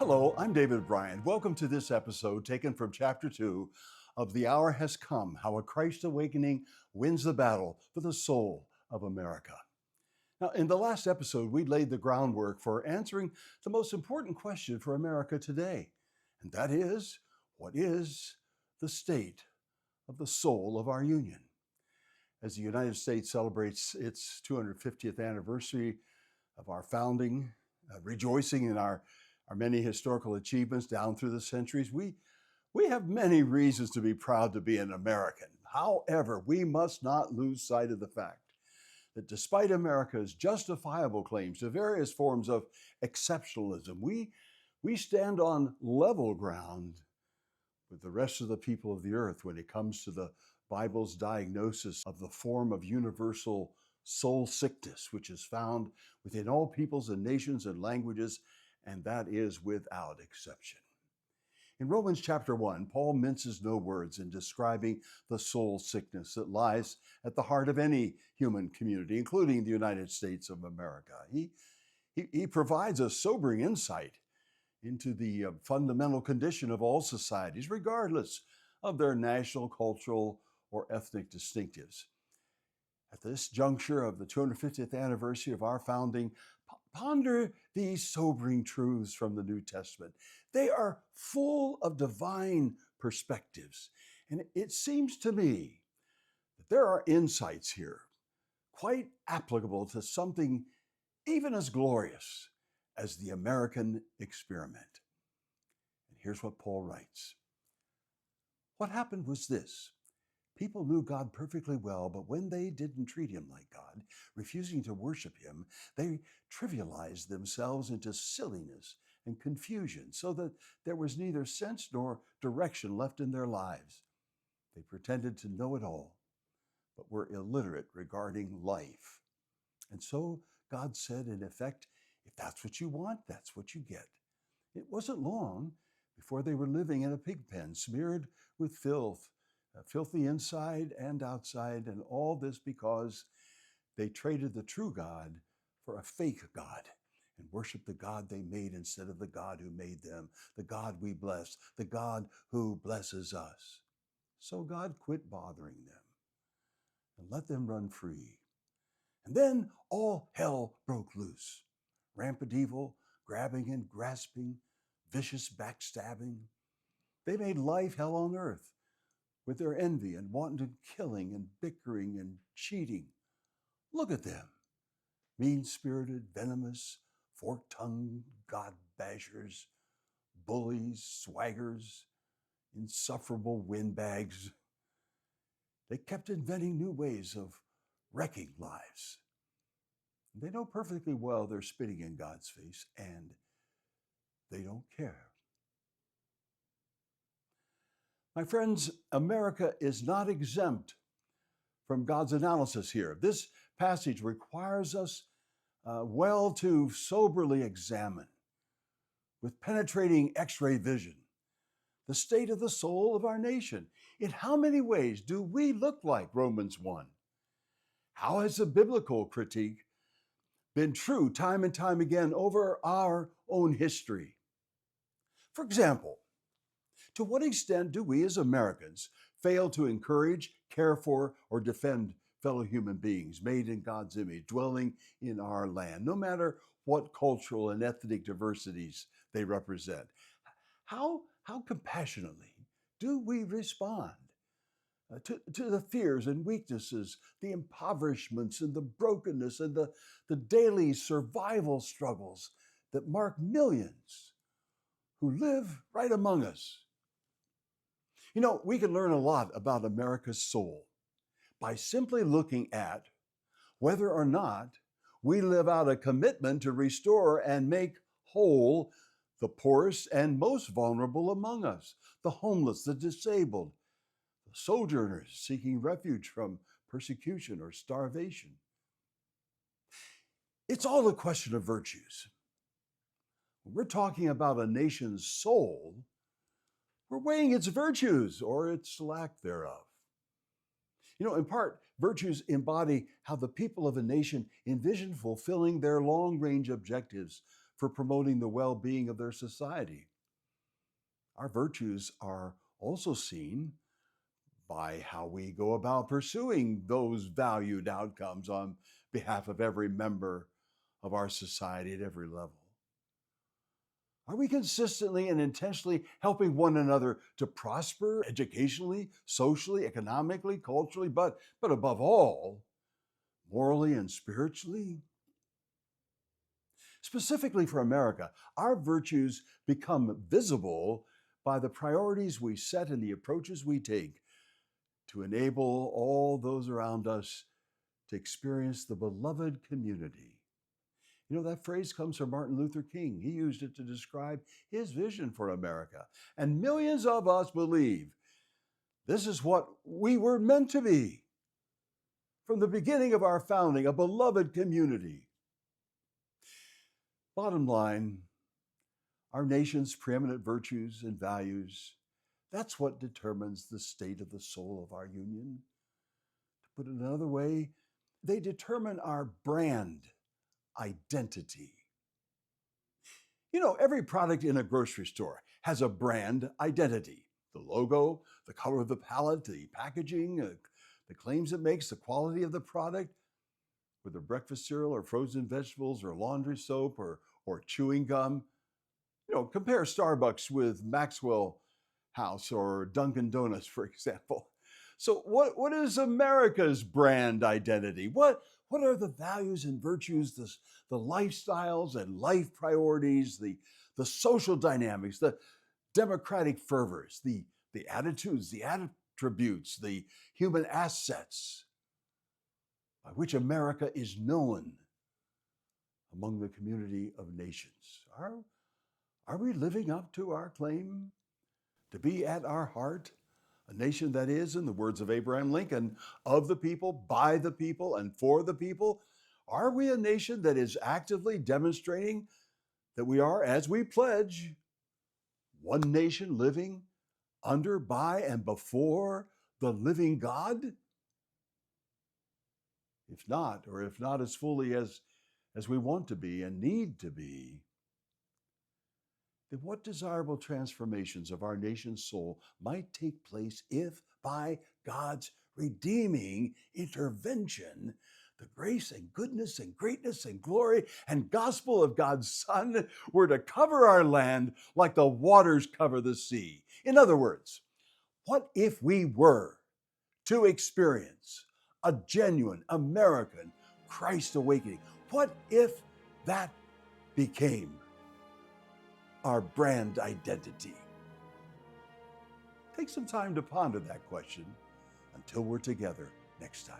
Hello, I'm David Bryant. Welcome to this episode taken from chapter 2 of The Hour Has Come, How a Christ Awakening Wins the Battle for the Soul of America. Now, in the last episode, we laid the groundwork for answering the most important question for America today, and that is, what is the state of the soul of our union? As the United States celebrates its 250th anniversary of our founding, rejoicing in our many historical achievements down through the centuries, we have many reasons to be proud to be an American. However, we must not lose sight of the fact that despite America's justifiable claims to various forms of exceptionalism, we stand on level ground with the rest of the people of the earth when it comes to the Bible's diagnosis of the form of universal soul sickness, which is found within all peoples and nations and languages, and that is without exception. In Romans chapter 1, Paul minces no words in describing the soul sickness that lies at the heart of any human community, including the United States of America. He provides a sobering insight into the fundamental condition of all societies, regardless of their national, cultural, or ethnic distinctives. At this juncture of the 250th anniversary of our founding, ponder these sobering truths from the New Testament. They are full of divine perspectives. And it seems to me that there are insights here quite applicable to something even as glorious as the American experiment. And here's what Paul writes. What happened was this. People knew God perfectly well, but when they didn't treat him like God, refusing to worship him, they trivialized themselves into silliness and confusion so that there was neither sense nor direction left in their lives. They pretended to know it all, but were illiterate regarding life. And so God said, in effect, if that's what you want, that's what you get. It wasn't long before they were living in a pig pen, smeared with filth, filthy inside and outside, and all this because they traded the true God for a fake God and worshiped the God they made instead of the God who made them, the God we bless, the God who blesses us. So God quit bothering them and let them run free. And then all hell broke loose. Rampant evil, grabbing and grasping, vicious backstabbing. They made life hell on earth with their envy and wanton killing and bickering and cheating. Look at them, mean-spirited, venomous, fork-tongued God-bashers, bullies, swaggers, insufferable windbags. They kept inventing new ways of wrecking lives. They know perfectly well they're spitting in God's face, and they don't care. My friends, America is not exempt from God's analysis here. This passage requires us to soberly examine, with penetrating X-ray vision, the state of the soul of our nation. In how many ways do we look like Romans 1? How has the biblical critique been true time and time again over our own history? For example, to what extent do we as Americans fail to encourage, care for, or defend fellow human beings made in God's image, dwelling in our land, no matter what cultural and ethnic diversities they represent? How compassionately do we respond to the fears and weaknesses, the impoverishments and the brokenness and the daily survival struggles that mark millions who live right among us? You know, we can learn a lot about America's soul by simply looking at whether or not we live out a commitment to restore and make whole the poorest and most vulnerable among us, the homeless, the disabled, the sojourners seeking refuge from persecution or starvation. It's all a question of virtues. When we're talking about a nation's soul, we're weighing its virtues or its lack thereof. You know, in part, virtues embody how the people of a nation envision fulfilling their long-range objectives for promoting the well-being of their society. Our virtues are also seen by how we go about pursuing those valued outcomes on behalf of every member of our society at every level. Are we consistently and intentionally helping one another to prosper educationally, socially, economically, culturally, but above all, morally and spiritually? Specifically for America, our virtues become visible by the priorities we set and the approaches we take to enable all those around us to experience the beloved community. You know, that phrase comes from Martin Luther King. He used it to describe his vision for America. And millions of us believe this is what we were meant to be from the beginning of our founding, a beloved community. Bottom line, our nation's preeminent virtues and values, that's what determines the state of the soul of our union. To put it another way, they determine our brand identity. You know, every product in a grocery store has a brand identity. The logo, the color of the pallet, the packaging, the claims it makes, the quality of the product, whether breakfast cereal or frozen vegetables or laundry soap or chewing gum. You know, compare Starbucks with Maxwell House or Dunkin' Donuts, for example. So what is America's brand identity? What are the values and virtues, the lifestyles and life priorities, the social dynamics, the democratic fervors, the attitudes, the attributes, the human assets by which America is known among the community of nations? Are we living up to our claim to be at our heart a nation that is, in the words of Abraham Lincoln, of the people, by the people, and for the people? Are we a nation that is actively demonstrating that we are, as we pledge, one nation living under, by, and before the living God? If not, or if not as fully as we want to be and need to be, then what desirable transformations of our nation's soul might take place if, by God's redeeming intervention, the grace and goodness and greatness and glory and gospel of God's Son were to cover our land like the waters cover the sea? In other words, what if we were to experience a genuine American Christ awakening? What if that became our brand identity? Take some time to ponder that question until we're together next time.